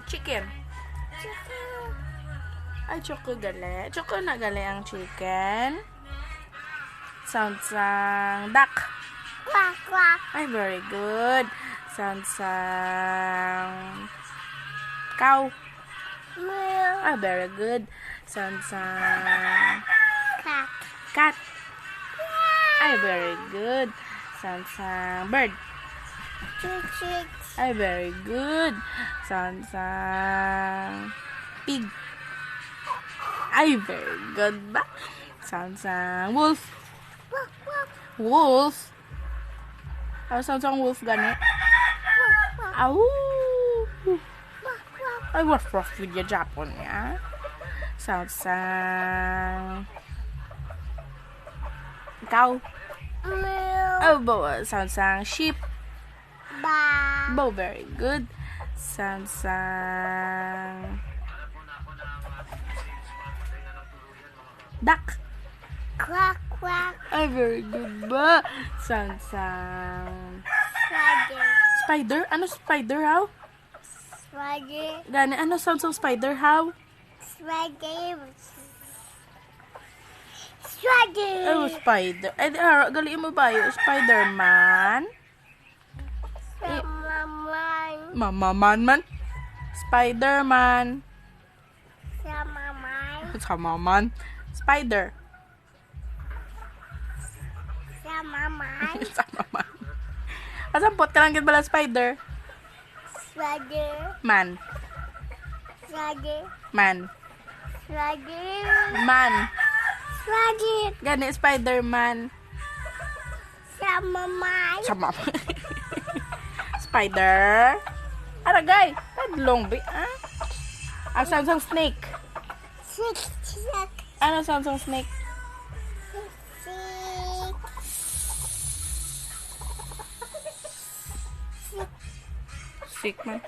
Chicken. Ay, choco gali. Choco na gali ang chicken. Sounds ang duck. Quack, quack. Ay, very good. Sounds ang cow. Moo. Ay, very good. Sounds ang Cat. cat. Ay, very good. Sounds ang bird. Chick, chick. Ay, very good. Sounds ang pig. Ay, very good ba? Sounds ang wolf. Quack, quack. Wolf. Ano sounds ang wolf gani? Quack, quack. Aw. Quack, quack. Ay, what's wrong with your Japon ya? Sounds ang cow. Moo. Oh, bo. Sounds ang sheep. Ba. Bo, very good. Sounds ang duck. Quack, quack. Ay, very good ba? Sounds ang Spider. spider. Ano spider, how? Spider. Gani, ano sounds ang spider, how? Spider. Spider. Oh, spider. Ay, galiin mo ba yung Spider-Man? Samaman. Mamaman man. Spider-Man. Samaman. Samaman. Spider. Samaman. Samaman. Asampot ka lang gid bala spider. Spider. Man. Spider. Man. Spider. Man. Spider. Gani, Spider-Man. Samaman. Sama. Spider. Aragay. Adlong bi. Ah? Ang sounds ang snake. Sick, sick, Ano sounds ang snake? sick. Sick man.